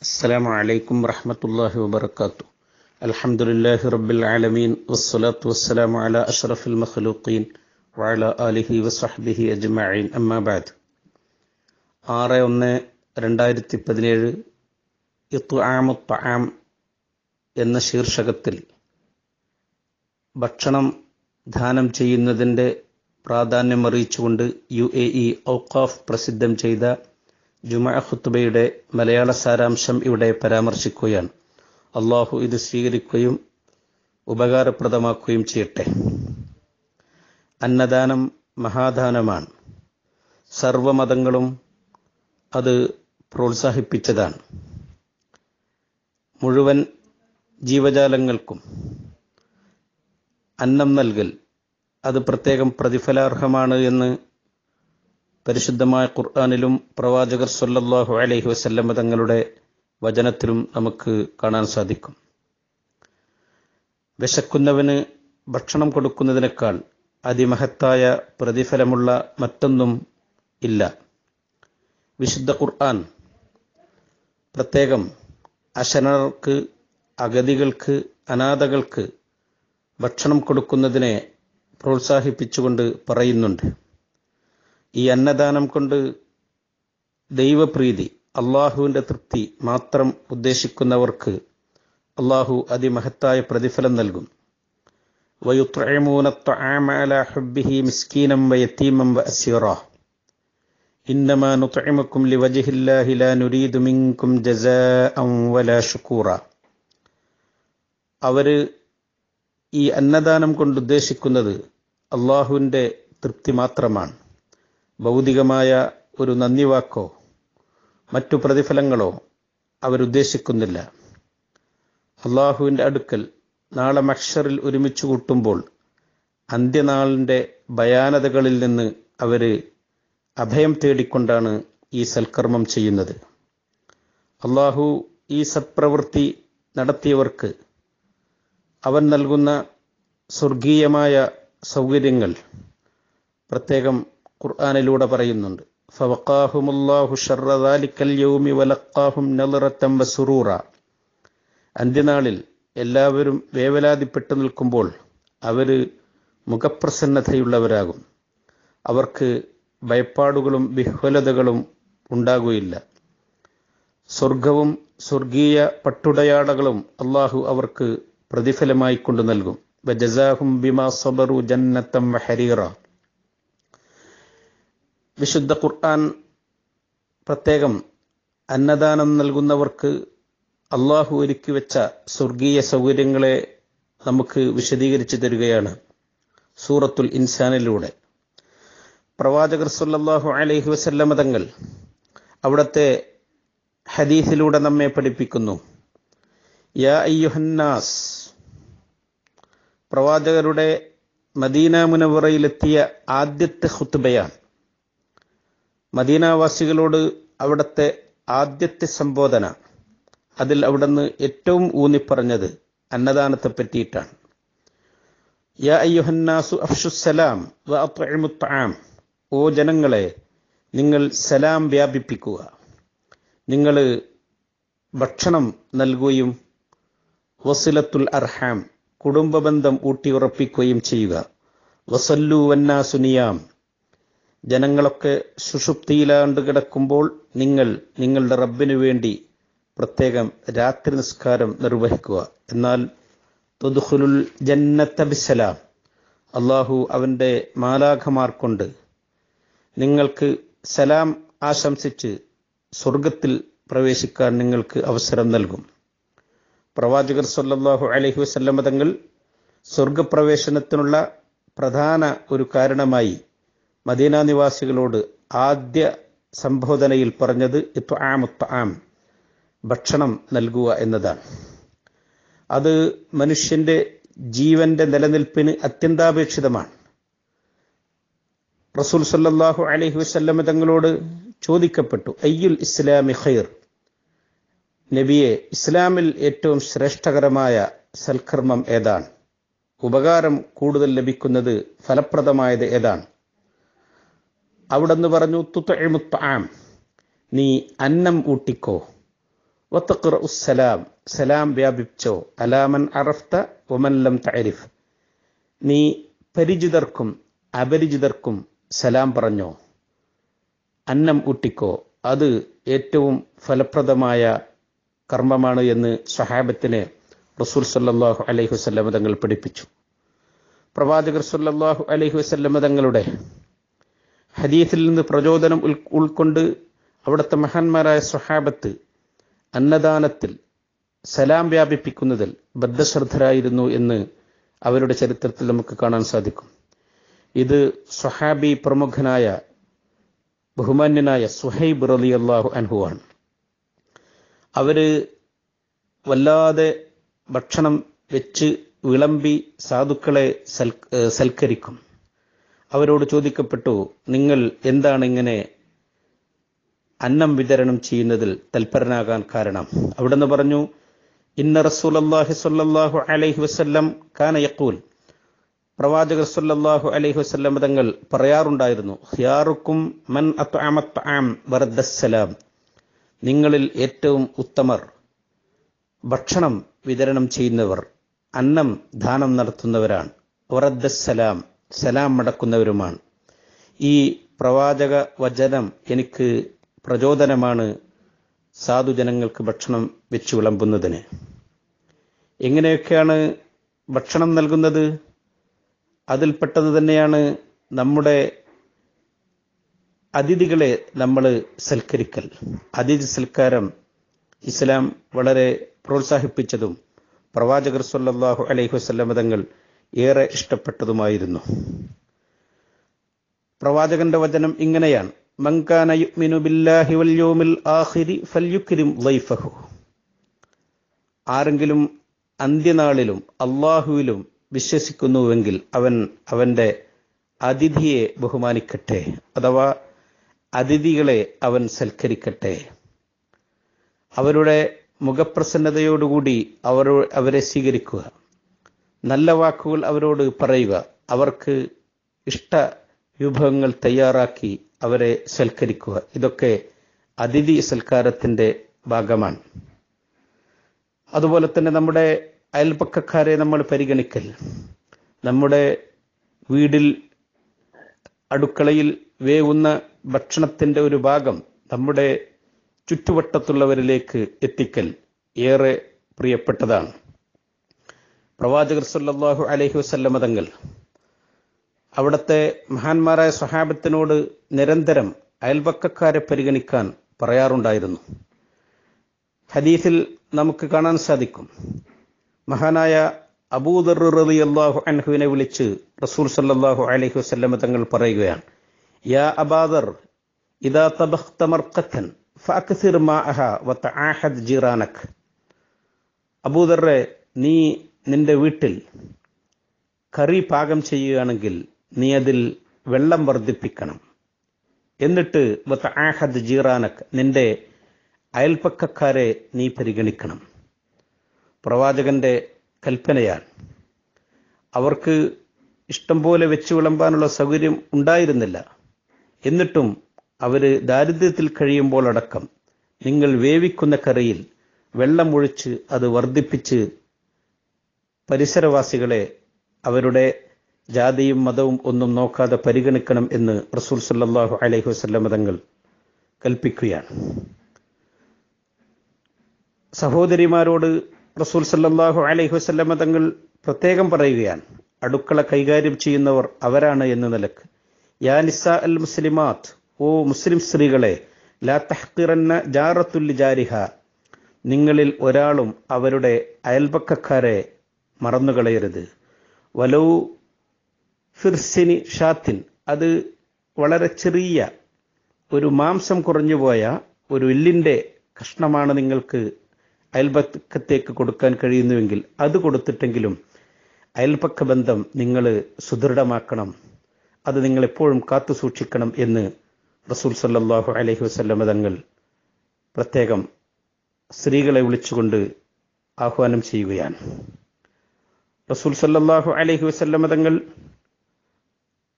السلام عليكم ورحمة الله وبركاته. الحمد لله رب العالمين والصلاة والسلام على أشرف المخلوقين وعلى آله وصحبه أجمعين. أما بعد. 6/1/2017 ഇത്ആമു ത്വആം എന്ന ശീർഷകത്തിൽ ഭക്ഷണം ദാനം ചെയ്യുന്നതിൻ്റെ പ്രാധാന്യമറിയിച്ചുകൊണ്ട് UAE ഔഖാഫ് പ്രസിദ്ധം ചെയ്ത ജുമുഅ ഖുത്ബയുടെ മലയാള സാരാംശം ഇവിടെ പരാമർശിക്കുകയാണ്. അള്ളാഹു ഇത് സ്വീകരിക്കുകയും ഉപകാരപ്രദമാക്കുകയും ചെയ്യട്ടെ. അന്നദാനം മഹാദാനമാണ്. സർവമതങ്ങളും അത് പ്രോത്സാഹിപ്പിച്ചതാണ്. മുഴുവൻ ജീവജാലങ്ങൾക്കും അന്നം നൽകൽ അത് പ്രത്യേകം പ്രതിഫലാർഹമാണ് എന്ന് പരിശുദ്ധമായ ഖുർആനിലും പ്രവാചകർ സ്വല്ലല്ലാഹു അലൈഹി വസല്ലം തങ്ങളുടെ വചനത്തിലും നമുക്ക് കാണാൻ സാധിക്കും. വിശക്കുന്നവന് ഭക്ഷണം കൊടുക്കുന്നതിനേക്കാൾ അതിമഹത്തായ പ്രതിഫലമുള്ള മറ്റൊന്നും ഇല്ല. വിശുദ്ധ ഖുർആൻ പ്രത്യേകം അശരണർക്ക്, അഗതികൾക്ക്, അനാഥകൾക്ക് ഭക്ഷണം കൊടുക്കുന്നതിനെ പ്രോത്സാഹിപ്പിച്ചുകൊണ്ട് പറയുന്നുണ്ട്. ഈ അന്നദാനം കൊണ്ട് ദൈവപ്രീതി, അള്ളാഹുവിൻ്റെ തൃപ്തി മാത്രം ഉദ്ദേശിക്കുന്നവർക്ക് അള്ളാഹു അതിമഹത്തായ പ്രതിഫലം നൽകും. വയുത്ഇമൂന അത്ത്വആമ അലാ ഹുബ്ബിഹി മിസ്കീനം വയതീമൻ വഅസീറാ ഇന്നമാ നുത്ഇമുക്കും ലിവജ്ഹില്ലാഹി ലാ നുരീദു മിൻകും ജസാഅൻ വലാ ശുകൂറാ. അവർ ഈ അന്നദാനം കൊണ്ട് ഉദ്ദേശിക്കുന്നത് അള്ളാഹുവിൻ്റെ തൃപ്തി മാത്രമാണ്. ഭൗതികമായ ഒരു നന്ദി വാക്കോ മറ്റു പ്രതിഫലങ്ങളോ അവരുദ്ദേശിക്കുന്നില്ല. അള്ളാഹുവിൻ്റെ അടുക്കൽ നാളെ മഹ്ശറിൽ ഒരുമിച്ച് കൂട്ടുമ്പോൾ അന്ത്യനാളിൻ്റെ ഭയാനതകളിൽ നിന്ന് അവർ അഭയം തേടിക്കൊണ്ടാണ് ഈ സൽക്കർമ്മം ചെയ്യുന്നത്. അള്ളാഹു ഈ സത്പ്രവൃത്തി നടത്തിയവർക്ക് അവൻ നൽകുന്ന സ്വർഗീയമായ സൗകര്യങ്ങൾ പ്രത്യേകം ഖുർആനിലൂടെ പറയുന്നുണ്ട്. ഫവഖാഹുമുല്ലാഹു ശർറ ദാലിക്കൽ യൗമി വലഖാഹും നളറതൻ വസുറൂറ. അന്ത്യനാളിൽ എല്ലാവരും വേവലാതിപ്പെട്ടു നിൽക്കുമ്പോൾ അവർ മുഖപ്രസന്നതയുള്ളവരാകും. അവർക്ക് ഭയപ്പാടുകളും വിഹ്വലതകളും ഉണ്ടാകുകയില്ല. സ്വർഗവും സ്വർഗീയ പട്ടുടയാടകളും അള്ളാഹു അവർക്ക് പ്രതിഫലമായി കൊണ്ടു നൽകും. വജസാഹും ബിമാ സബറു ജന്നത്തൻ വഹരീറ. വിശുദ്ധ ഖുർആൻ പ്രത്യേകം അന്നദാനം നൽകുന്നവർക്ക് അള്ളാഹു ഒരുക്കി വെച്ച സ്വർഗീയ സൗകര്യങ്ങളെ നമുക്ക് വിശദീകരിച്ചു തരികയാണ് സൂറത്തുൽ ഇൻസാനിലൂടെ. പ്രവാചകർ സ്വല്ലല്ലാഹു അലൈഹി വസല്ലം തങ്ങൾ അവിടുത്തെ ഹദീസിലൂടെ നമ്മെ പഠിപ്പിക്കുന്നു. യാ അയ്യുഹന്നാസ്, പ്രവാചകരുടെ മദീന മുനവ്വറയിലെത്തിയ ആദ്യത്തെ ഖുത്ബയാണ്. മദീനാവാസികളോട് അവിടുത്തെ ആദ്യത്തെ സംബോധന, അതിൽ അവിടുന്ന് ഏറ്റവും ഊന്നിപ്പറഞ്ഞത് അന്നദാനത്തെ പറ്റിയിട്ടാണ്. യാ അയ്യുഹന്നാസു അഫ്ഷുസ്സലാം വ അത്ഇമുത് ത്വആം. ഓ ജനങ്ങളെ, നിങ്ങൾ സലാം വ്യാപിപ്പിക്കുക, നിങ്ങൾ ഭക്ഷണം നൽകുകയും വസിലത്തുൽ അർഹാം, കുടുംബബന്ധം ഊട്ടിയുറപ്പിക്കുകയും ചെയ്യുക. വസല്ലു വന്നാസു നിയാം. ജനങ്ങളൊക്കെ സുഷുപ്തിയിലാണ്ട് കിടക്കുമ്പോൾ നിങ്ങൾ നിങ്ങളുടെ റബ്ബിനു വേണ്ടി പ്രത്യേകം രാത്രി നിസ്കാരം നിർവഹിക്കുക. എന്നാൽ തുദ്ഖുലുൽ ജന്നത ബിസ്സലാം, അള്ളാഹു അവൻ്റെ മാലാഖമാർ കൊണ്ട് നിങ്ങൾക്ക് സലാം ആശംസിച്ച് സ്വർഗത്തിൽ പ്രവേശിക്കാൻ നിങ്ങൾക്ക് അവസരം നൽകും. പ്രവാചകർ സ്വല്ലല്ലാഹു അലൈഹി വസല്ലം തങ്ങൾ സ്വർഗപ്രവേശനത്തിനുള്ള പ്രധാന ഒരു കാരണമായി മദീന നിവാസികളോട് ആദ്യ സംബോധനയിൽ പറഞ്ഞത് ഇത്ആമു ത്വആം, ഭക്ഷണം നൽകുക എന്നതാണ്. അത് മനുഷ്യൻ്റെ ജീവന്റെ നിലനിൽപ്പിന് അത്യന്താപേക്ഷിതമാണ്. റസൂൽ സ്വല്ലല്ലാഹു അലൈഹി വസല്ലം തങ്ങളോട് ചോദിക്കപ്പെട്ടു, അയ്യുൽ ഇസ്ലാമി ഖൈർ, നബിയെ, ഇസ്ലാമിൽ ഏറ്റവും ശ്രേഷ്ഠകരമായ സൽക്കർമ്മം ഏതാണ്? ഉപകാരം കൂടുതൽ ലഭിക്കുന്നത്, ഫലപ്രദമായത് ഏതാണ്? അവിടെന്ന് പറഞ്ഞു, തുത്ഇമുത് ത്വആം, നീ അന്നം ഊട്ടിക്കോ. വതഖറഉസ് സലാം, സലാം വ്യാപിച്ചോ, അലാമൻ അറഫ്ത വമൻ ലം തഅരിഫ്, നീ പരിചിതർക്കും അപരിചിതർക്കും സലാം പറഞ്ഞോ, അന്നം ഊട്ടിക്കോ, അത് ഏറ്റവും ഫലപ്രദമായ കർമ്മമാണ് എന്ന് സ്വഹാബത്തിനെ റസൂൽ സല്ലല്ലാഹു അലൈഹി വസല്ലം തങ്ങൾ പഠിപ്പിച്ചു. പ്രവാചകർ സല്ലല്ലാഹു അലൈഹി വസല്ലം തങ്ങളുടെ ഹദീസിൽ നിന്ന് പ്രചോദനം ഉൾക്കൊണ്ട് അവിടുത്തെ മഹാന്മാരായ സ്വഹാബത്ത് അന്നദാനത്തിൽ സലാം വ്യാപിപ്പിക്കുന്നതിൽ ബദ്ധശ്രദ്ധരായിരുന്നു എന്ന് അവരുടെ ചരിത്രത്തിൽ നമുക്ക് കാണാൻ സാധിക്കും. ഇത് സ്വഹാബി പ്രമുഖനായ ബഹുമാന്യനായ സുഹൈബ് റളിയല്ലാഹു അൻഹു ആണ്. അവര് വല്ലാതെ ഭക്ഷണം വെച്ച് വിളമ്പി സാധുക്കളെ സൽക്കരിക്കും. അവരോട് ചോദിക്കപ്പെട്ടു, നിങ്ങൾ എന്താണ് ഇങ്ങനെ അന്നം വിതരണം ചെയ്യുന്നതിൽ തൽപരനാകാൻ കാരണം? അവിടുന്ന് പറഞ്ഞു, ഇന്ന റസൂലുള്ളാഹി സ്വല്ലല്ലാഹു അലൈഹി വസല്ലം കാന യഖൂൽ, പ്രവാചകർ സ്വല്ലല്ലാഹു അലൈഹി വസല്ലം തങ്ങൾ പറയാറുണ്ടായിരുന്നു, ഖിയാറുക്കും മൻ അത്അമ അത്അം വറദ്ദസ്സലാം, നിങ്ങളിൽ ഏറ്റവും ഉത്തമർ ഭക്ഷണം വിതരണം ചെയ്യുന്നവർ, അന്നം ദാനം നടത്തുന്നവരാണ്, വറദ്ദസ്സലാം, സലാം മടക്കുന്നവരുമാണ്. ഈ പ്രവാചക വചനം എനിക്ക് പ്രചോദനമാണ് സാധുജനങ്ങൾക്ക് ഭക്ഷണം വെച്ച് വിളമ്പുന്നതിന്. എങ്ങനെയൊക്കെയാണ് ഭക്ഷണം നൽകുന്നത്? അതിൽപ്പെട്ടത് തന്നെയാണ് നമ്മുടെ അതിഥികളെ നമ്മൾ സൽക്കരിക്കൽ. അതിഥി സൽക്കാരം ഇസ്ലാം വളരെ പ്രോത്സാഹിപ്പിച്ചതും പ്രവാചകർ സ്വല്ലല്ലാഹു അലൈഹി വസല്ലം തങ്ങൾ ഏറെ ഇഷ്ടപ്പെട്ടതുമായിരുന്നു. പ്രവാചകന്റെ വചനം ഇങ്ങനെയാണ്, മൻ കാന യുഅ്മിനു ബില്ലാഹി വൽ യൗമിൽ ആഖിരി ഫൽയുക്രിം ളൈഫഹു, ആരെങ്കിലും അന്ത്യനാളിലും അല്ലാഹുവിലും വിശ്വസിക്കുന്നുവെങ്കിൽ അവൻ അവന്റെ അതിഥിയെ ബഹുമാനിക്കട്ടെ, അഥവാ അതിഥികളെ അവൻ സൽക്കരിക്കട്ടെ. അവരുടെ മുഖപ്രസന്നതയോടുകൂടി അവരെ സ്വീകരിക്കുക, നല്ല വാക്കുകൾ അവരോട് പറയുക, അവർക്ക് ഇഷ്ട വിഭവങ്ങൾ തയ്യാറാക്കി അവരെ സൽക്കരിക്കുക. ഇതൊക്കെ അതിഥി സൽക്കാരത്തിന്റെ ഭാഗമാണ്. അതുപോലെ തന്നെ നമ്മുടെ അയൽപക്കക്കാരെ നമ്മൾ പരിഗണിക്കൽ, നമ്മുടെ വീടിൽ അടുക്കളയിൽ വേവുന്ന ഭക്ഷണത്തിന്റെ ഒരു ഭാഗം നമ്മുടെ ചുറ്റുവട്ടത്തുള്ളവരിലേക്ക് എത്തിക്കൽ ഏറെ പ്രിയപ്പെട്ടതാണ്. പ്രവാചകർ സല്ലല്ലാഹു അലൈഹി വസല്ലം തങ്ങൾ അവിടുത്തെ മഹാന്മാരായ സ്വഹാബത്തിനോട് നിരന്തരം അയൽപക്കക്കാരെ പരിഗണിക്കാൻ പറയാറുണ്ടായിരുന്നു. ഹദീസിൽ നമുക്ക് കാണാൻ സാധിക്കും, മഹാനായ അബൂദർ റളിയല്ലാഹു അൻഹുവിനെ വിളിച്ച് റസൂൽ സല്ലല്ലാഹു അലൈഹി വസല്ലം തങ്ങൾ പറയുകയാണ്, യാ അബാദർ ഇദാ തബഖ്ത മർഖതൻ ഫഅക്സിർ മാഅഹ വതആഹദ് ജിറാനക്, അബൂദറെ, നീ നിന്റെ വീട്ടിൽ കറി പാകം ചെയ്യുകയാണെങ്കിൽ നീ അതിൽ വെള്ളം വർദ്ധിപ്പിക്കണം, എന്നിട്ട് വതആഹദ് ജിറാനക്, നിന്റെ അയൽപക്കക്കാരെ നീ പരിഗണിക്കണം. പ്രവാചകന്റെ കൽപ്പനയാണ്. അവർക്ക് ഇഷ്ടം പോലെ വെച്ച് വിളമ്പാനുള്ള സൗകര്യം ഉണ്ടായിരുന്നില്ല. എന്നിട്ടും അവര് ദാരിദ്ര്യത്തിൽ കഴിയുമ്പോൾ അടക്കം നിങ്ങൾ വേവിക്കുന്ന കറിയിൽ വെള്ളം ഒഴിച്ച് അത് വർദ്ധിപ്പിച്ച് പരിസരവാസികളെ അവരുടെ ജാതിയും മതവും ഒന്നും നോക്കാതെ പരിഗണിക്കണം എന്ന് റസൂൽ സല്ലല്ലാഹു അലൈഹി വസല്ലം തങ്ങൾ കൽപ്പിക്കുകയാണ്. സഹോദരിമാരോട് റസൂൽ സല്ലല്ലാഹു അലൈഹി വസല്ലം തങ്ങൾ പ്രത്യേകം പറയുകയാണ്, അടുക്കള കൈകാര്യം ചെയ്യുന്നവർ അവരാണ് എന്ന നിലക്ക്. യാ നിസാ അൽ മുസ്ലിമാത്ത്, ഓ മുസ്ലിം സ്ത്രീകളെ, ലാ തഹ്ഖിറന്ന ജാറത്തുൽ ജാരിഹ, നിങ്ങളിൽ ഒരാളും അവരുടെ അയൽപക്കക്കാരെ മറന്നുകളയരുത്. വലൗ ഫിർസിനി ഷാത്തിൻ, അത് വളരെ ചെറിയ ഒരു മാംസം കുറഞ്ഞുപോയ ഒരു എല്ലിൻ്റെ കഷ്ണമാണ് നിങ്ങൾക്ക് അയൽപക്കത്തേക്ക് കൊടുക്കാൻ കഴിയുന്നുവെങ്കിൽ അത് കൊടുത്തിട്ടെങ്കിലും അയൽപക്ക ബന്ധം നിങ്ങൾ സുദൃഢമാക്കണം, അത് നിങ്ങൾ എപ്പോഴും കാത്തു സൂക്ഷിക്കണം എന്ന് റസൂൽ സല്ലല്ലാഹു അലൈഹി വസല്ലം തങ്ങൾ പ്രത്യേകം സ്ത്രീകളെ വിളിച്ചുകൊണ്ട് ആഹ്വാനം ചെയ്യുകയാണ്. റസൂൽ സല്ലല്ലാഹു അലൈഹി വസല്ലം തങ്ങൾ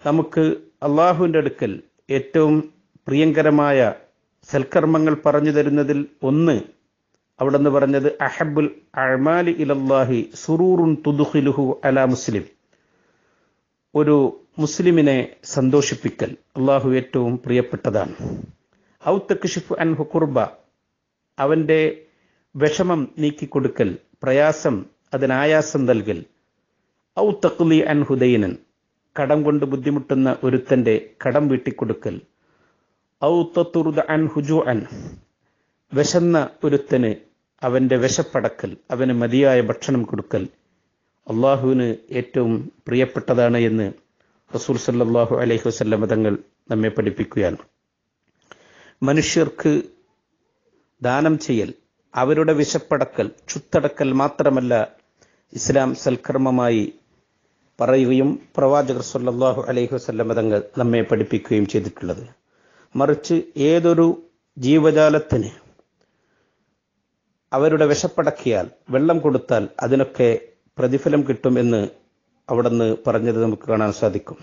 നമുക്ക് അള്ളാഹുവിൻ്റെ അടുക്കൽ ഏറ്റവും പ്രിയങ്കരമായ സൽക്കർമ്മങ്ങൾ പറഞ്ഞു തരുന്നതിൽ ഒന്ന് അവിടെന്ന് പറഞ്ഞത് അഹബ്ബുൽ അഅ്മാലി ഇലല്ലാഹി സുറൂറുൻ തുദ്ഖിലുഹു അലാ മുസ്ലിം. ഒരു മുസ്ലിമിനെ സന്തോഷിപ്പിക്കൽ അള്ളാഹു ഏറ്റവും പ്രിയപ്പെട്ടതാണ്. ഔ തക്ഷിഫു അൻഹു കുർബ, അവന്റെ വിഷമം നീക്കിക്കൊടുക്കൽ, പ്രയാസം അതിനായാസം നൽകൽ. ഔ തഖ്ലി അൻഹു ദൈനൻ, കടം കൊണ്ട് ബുദ്ധിമുട്ടുന്ന ഒരുത്തന്റെ കടം വീട്ടിക്കൊടുക്കൽ. ഔ തതുർദ അൻഹു ജൂഅൻ, വിശന്ന ഒരുത്തന് അവന്റെ വിശപ്പടക്കൽ, അവന് മതിയായ ഭക്ഷണം കൊടുക്കൽ അള്ളാഹുവിന് ഏറ്റവും പ്രിയപ്പെട്ടതാണ് എന്ന് റസൂൽ സല്ലല്ലാഹു അലൈഹി വസല്ലം തങ്ങൾ നമ്മെ പഠിപ്പിക്കുകയാണ്. മനുഷ്യർക്ക് ദാനം ചെയ്യൽ, അവരുടെ വിശപ്പടക്കൽ, ചുത്തടക്കൽ മാത്രമല്ല ഇസ്ലാം സൽക്കർമ്മമായി പറയുകയും പ്രവാചകർ സല്ലല്ലാഹു അലൈഹി വസല്ലം തങ്ങൾ നമ്മെ പഠിപ്പിക്കുകയും ചെയ്തിട്ടുള്ളത്. മറിച്ച് ഏതൊരു ജീവജാലത്തിന് അവരുടെ വിശപ്പടക്കിയാൽ, വെള്ളം കൊടുത്താൽ അതിനൊക്കെ പ്രതിഫലം കിട്ടും എന്ന് അവിടുന്ന് പറഞ്ഞത് നമുക്ക് കാണാൻ സാധിക്കും.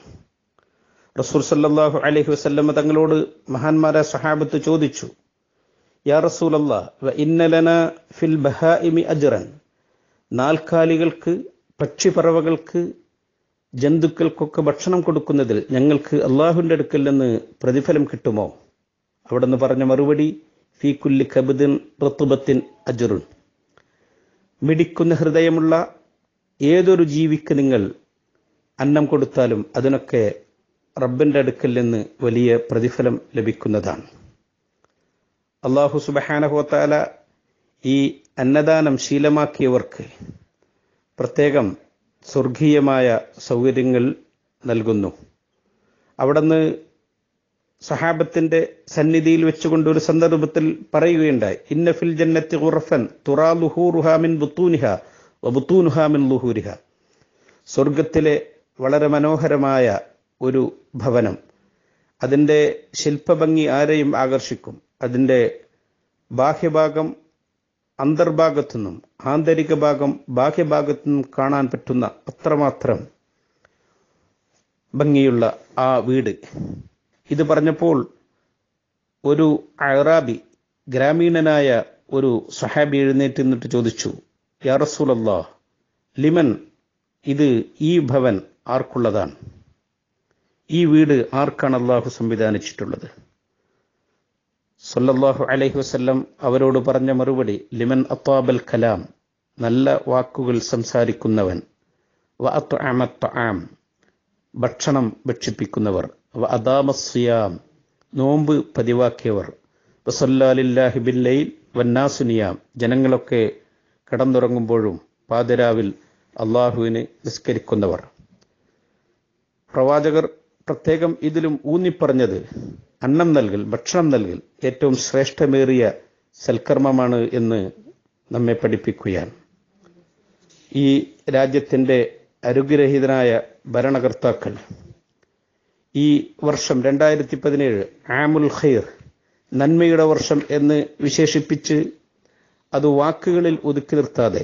റസൂൽ സല്ലല്ലാഹു അലൈഹി വസല്ലം തങ്ങളോട് മഹാന്മാരായ സഹാബത്ത് ചോദിച്ചു, യാ റസൂലല്ലാഹ് വ ഇന്ന ലനാ ഫിൽ ബഹാഇമി അജ്റൻ, നാൽക്കാലികൾക്ക്, പക്ഷിപ്പറവകൾക്ക്, ജന്തുക്കൾക്കൊക്കെ ഭക്ഷണം കൊടുക്കുന്നതിൽ ഞങ്ങൾക്ക് അള്ളാഹുവിൻ്റെ അടുക്കൽ നിന്ന് പ്രതിഫലം കിട്ടുമോ? അവിടുന്ന് പറഞ്ഞ മറുപടി, ഫീ കുല്ലി കബ്ദിൻ റത്ബത്തിൻ അജ്റുൻ, മിടിക്കുന്ന ഹൃദയമുള്ള ഏതൊരു ജീവിക്ക് നിങ്ങൾ അന്നം കൊടുത്താലും അതിനൊക്കെ റബ്ബിൻ്റെ അടുക്കൽ നിന്ന് വലിയ പ്രതിഫലം ലഭിക്കുന്നതാണ്. അല്ലാഹു സുബ്ഹാനഹു വ തആല ഈ അന്നദാനം ശീലമാക്കിയവർക്ക് പ്രത്യേകം സ്വർഗീയമായ സൗകര്യങ്ങൾ നൽകുന്നു. അവിടുന്ന് സഹാബത്തിന്റെ സന്നിധിയിൽ വെച്ചുകൊണ്ട് ഒരു സന്ദർഭത്തിൽ പറയുകയുണ്ടായി, ഇന്ന ഫിൽ ജന്നത്തി ഖുർഫൻ തുറാ ളുഹൂറുഹാ മിൻ ബുത്തൂനിഹാ വബുത്തൂനുഹാ മിൻ ളുഹൂരിഹാ, സ്വർഗത്തിലെ വളരെ മനോഹരമായ ഒരു ഭവനം, അതിൻ്റെ ശില്പഭംഗി ആരെയും ആകർഷിക്കും. അതിൻ്റെ ബാഹ്യഭാഗം അന്തർഭാഗത്തുനിന്നും ആന്തരിക ഭാഗം ബാഹ്യഭാഗത്തുനിന്നും കാണാൻ പറ്റുന്ന അത്രമാത്രം ഭംഗിയുള്ള ആ വീട്. ഇത് പറഞ്ഞപ്പോൾ ഒരു അഅറാബി, ഗ്രാമീണനായ ഒരു സഹാബി എഴുന്നേറ്റ് നിന്നിട്ട് ചോദിച്ചു, യാ റസൂലല്ലാഹ് ലിമൻ, ഇത് ഈ ഭവൻ ആർക്കുള്ളതാണ്? ഈ വീട് ആർക്കാണ് അള്ളാഹു സംവിധാനിച്ചിട്ടുള്ളത്? സല്ലല്ലാഹു അലൈഹി വസല്ലം അവരോട് പറഞ്ഞ മറുപടി, ലിമൻ അത്വാബൽ കലാം, നല്ല വാക്കുകൾ സംസാരിക്കുന്നവൻ, വ അത്അമ തആം, ഭക്ഷണം ഭക്ഷിപ്പിക്കുന്നവർ, വ അദാമ സിയാം, നോമ്പ് പതിവാക്കിയവർ, വസല്ലാ ലില്ലാഹി ബില്ലൈൽ വന്നാസു നിയാം, ജനങ്ങളൊക്കെ കിടന്നുറങ്ങുമ്പോഴും പാതിരാവിൽ അള്ളാഹുവിന് നിസ്കരിക്കുന്നവർ. പ്രവാചകർ പ്രത്യേകം ഇതിലും ഊന്നിപ്പറഞ്ഞത് അന്നം നൽകൽ, ഭക്ഷണം നൽകൽ ഏറ്റവും ശ്രേഷ്ഠമേറിയ സൽക്കർമ്മമാണ് എന്ന് നമ്മെ പഠിപ്പിക്കുകയാണ്. ഈ രാജ്യത്തിൻ്റെ അനുഗ്രഹീതനായ ഭരണകർത്താക്കൾ ഈ വർഷം 2017 ആമുൽ ഖൈർ, നന്മയുടെ വർഷം എന്ന് വിശേഷിപ്പിച്ച് അത് വാക്കുകളിൽ ഒതുക്കി നിർത്താതെ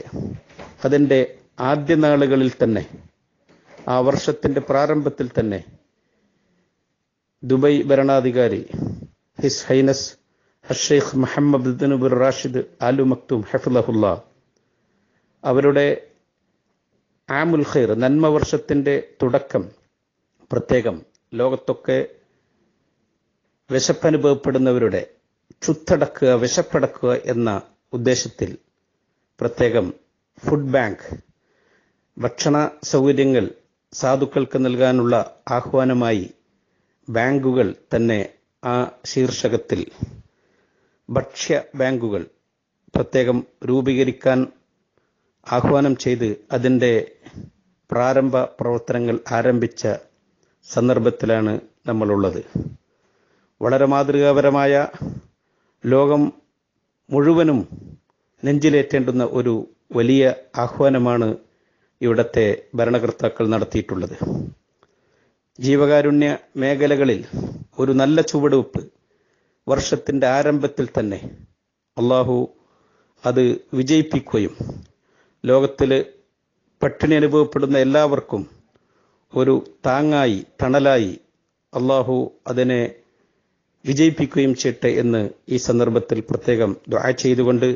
അതിൻ്റെ ആദ്യ നാളുകളിൽ തന്നെ, ആ വർഷത്തിൻ്റെ പ്രാരംഭത്തിൽ തന്നെ ദുബൈ ഭരണാധികാരി his highness Sheikh Mohammed bin Rashid Al Maktoum ഹഫിളഹുല്ലാ അവരുടെ ആമുൽ ഖൈർ, നന്മ വർഷത്തിൻ്റെ തുടക്കം പ്രത്യേകം ലോകത്തൊക്കെ വിശപ്പനുഭവപ്പെടുന്നവരുടെ ചുത്തടക്കുക, വിശപ്പടക്കുക എന്ന ഉദ്ദേശത്തിൽ പ്രത്യേകം ഫുഡ് ബാങ്ക്, ഭക്ഷണ സൗകര്യങ്ങൾ സാധുക്കൾക്ക് നൽകാനുള്ള ആഹ്വാനമായി ബാങ്കുകൾ തന്നെ ആ ശീർഷകത്തിൽ ഭക്ഷ്യ ബാങ്കുകൾ പ്രത്യേകം രൂപീകരിക്കാൻ ആഹ്വാനം ചെയ്ത് അതിൻ്റെ പ്രാരംഭ പ്രവർത്തനങ്ങൾ ആരംഭിച്ച സന്ദർഭത്തിലാണ് നമ്മളുള്ളത്. വളരെ മാതൃകാപരമായ, ലോകം മുഴുവനും നെഞ്ചിലേറ്റേണ്ടുന്ന ഒരു വലിയ ആഹ്വാനമാണ് ഇവിടുത്തെ ഭരണകർത്താക്കൾ നടത്തിയിട്ടുള്ളത്. ജീവകാരുണ്യ മേഖലകളിൽ ഒരു നല്ല ചുവടുവെപ്പ് വർഷത്തിൻ്റെ ആരംഭത്തിൽ തന്നെ അള്ളാഹു അത് വിജയിപ്പിക്കുകയും ലോകത്തിൽ പട്ടിണി അനുഭവപ്പെടുന്ന എല്ലാവർക്കും ഒരു താങ്ങായി, തണലായി അള്ളാഹു അതിനെ വിജയിപ്പിക്കുകയും ചെയ്യട്ടെ എന്ന് ഈ സന്ദർഭത്തിൽ പ്രത്യേകം ദുആ ചെയ്തുകൊണ്ട്